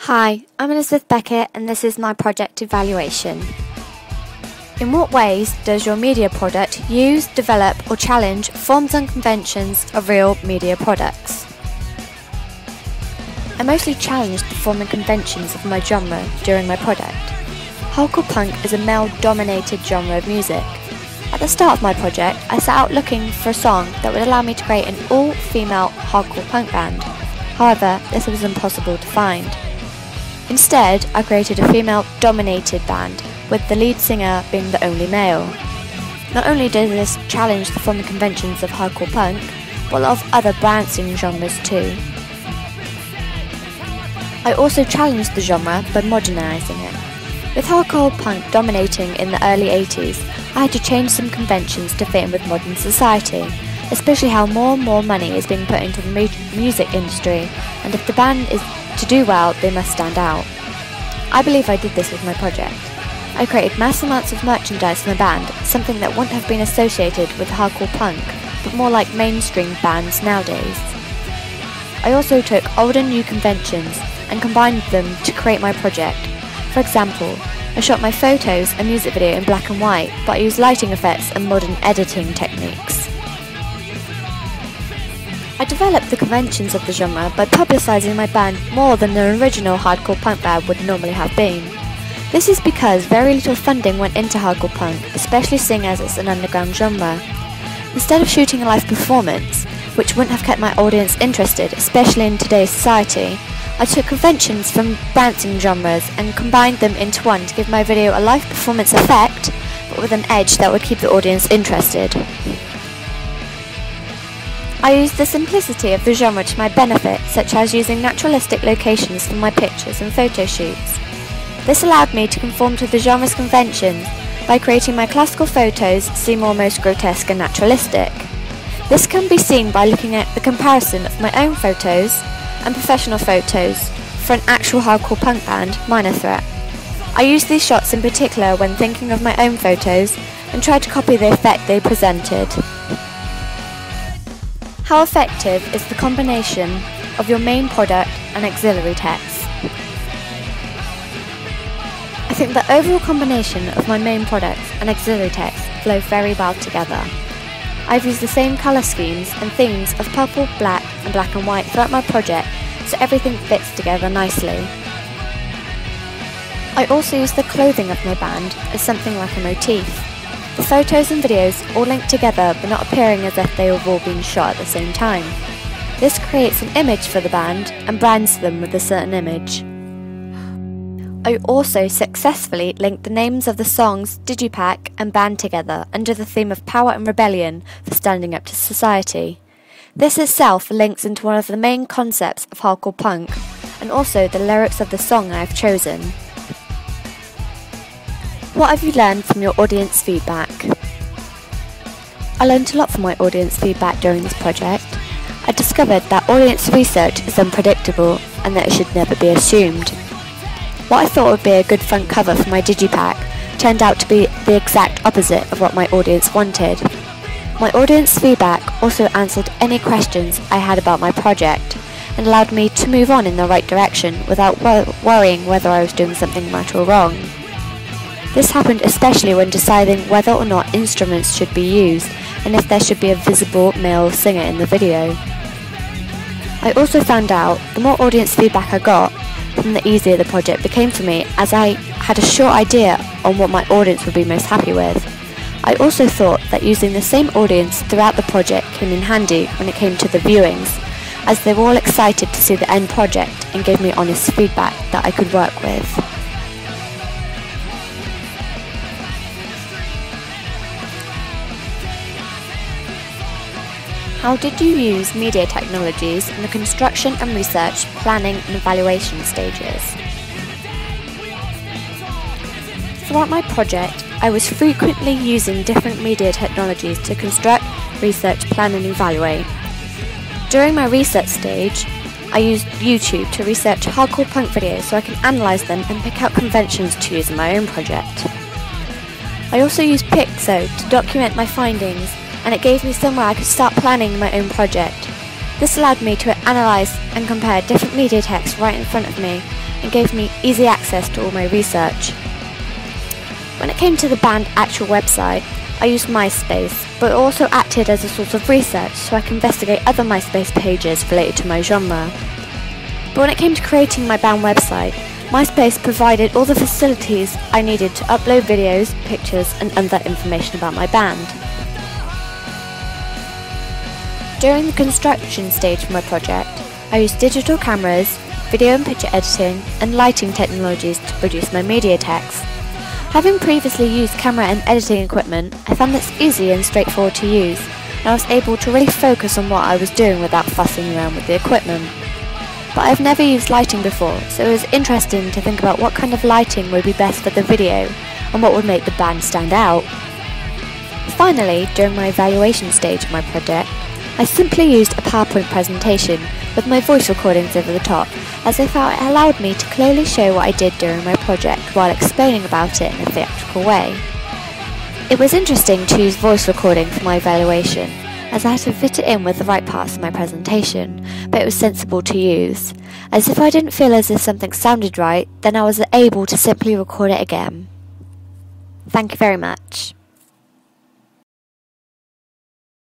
Hi, I'm Elizabeth Beckett and this is my project evaluation. In what ways does your media product use, develop or challenge forms and conventions of real media products? I mostly challenged the form and conventions of my genre during my project. Hardcore punk is a male-dominated genre of music. At the start of my project, I set out looking for a song that would allow me to create an all-female hardcore punk band. However, this was impossible to find. Instead, I created a female-dominated band, with the lead singer being the only male. Not only did this challenge the form and conventions of hardcore punk, but a lot of other dancing genres too. I also challenged the genre by modernising it. With hardcore punk dominating in the early 80s, I had to change some conventions to fit in with modern society, especially how more and more money is being put into the music industry, and if the band is to do well, they must stand out. I believe I did this with my project. I created mass amounts of merchandise for my band, something that wouldn't have been associated with hardcore punk, but more like mainstream bands nowadays. I also took old and new conventions and combined them to create my project. For example, I shot my photos and music video in black and white, but I used lighting effects and modern editing techniques. I developed the conventions of the genre by publicising my band more than the original hardcore punk band would normally have been. This is because very little funding went into hardcore punk, especially seeing as it's an underground genre. Instead of shooting a live performance, which wouldn't have kept my audience interested, especially in today's society, I took conventions from dancing genres and combined them into one to give my video a live performance effect, but with an edge that would keep the audience interested. I used the simplicity of the genre to my benefit, such as using naturalistic locations for my pictures and photo shoots. This allowed me to conform to the genre's conventions by creating my classical photos seem almost grotesque and naturalistic. This can be seen by looking at the comparison of my own photos and professional photos for an actual hardcore punk band, Minor Threat. I used these shots in particular when thinking of my own photos and tried to copy the effect they presented. How effective is the combination of your main product and auxiliary text? I think the overall combination of my main products and auxiliary text flow very well together. I've used the same colour schemes and themes of purple, black and black and white throughout my project, so everything fits together nicely. I also used the clothing of my band as something like a motif. The photos and videos all link together but not appearing as if they have all been shot at the same time. This creates an image for the band and brands them with a certain image. I also successfully linked the names of the songs, digipack and band together under the theme of power and rebellion for standing up to society. This itself links into one of the main concepts of hardcore punk and also the lyrics of the song I have chosen. What have you learned from your audience feedback? I learned a lot from my audience feedback during this project. I discovered that audience research is unpredictable and that it should never be assumed. What I thought would be a good front cover for my digipack turned out to be the exact opposite of what my audience wanted. My audience feedback also answered any questions I had about my project and allowed me to move on in the right direction without worrying whether I was doing something right or wrong. This happened especially when deciding whether or not instruments should be used and if there should be a visible male singer in the video. I also found out the more audience feedback I got, then the easier the project became for me, as I had a sure idea on what my audience would be most happy with. I also thought that using the same audience throughout the project came in handy when it came to the viewings, as they were all excited to see the end project and gave me honest feedback that I could work with. How did you use media technologies in the construction and research, planning and evaluation stages? Throughout my project, I was frequently using different media technologies to construct, research, plan and evaluate. During my research stage, I used YouTube to research hardcore punk videos so I can analyse them and pick out conventions to use in my own project. I also used Pixo to document my findings, and it gave me somewhere I could start planning my own project. This allowed me to analyse and compare different media texts right in front of me and gave me easy access to all my research. When it came to the band actual website, I used MySpace, but it also acted as a source of research so I could investigate other MySpace pages related to my genre. But when it came to creating my band website, MySpace provided all the facilities I needed to upload videos, pictures and other information about my band. During the construction stage of my project, I used digital cameras, video and picture editing and lighting technologies to produce my media text. Having previously used camera and editing equipment, I found this easy and straightforward to use, and I was able to really focus on what I was doing without fussing around with the equipment. But I've never used lighting before, so it was interesting to think about what kind of lighting would be best for the video and what would make the band stand out. Finally, during my evaluation stage of my project, I simply used a PowerPoint presentation with my voice recordings over the top, as I felt it allowed me to clearly show what I did during my project while explaining about it in a theatrical way. It was interesting to use voice recording for my evaluation, as I had to fit it in with the right parts of my presentation, but it was sensible to use, as if I didn't feel as if something sounded right, then I was able to simply record it again. Thank you very much.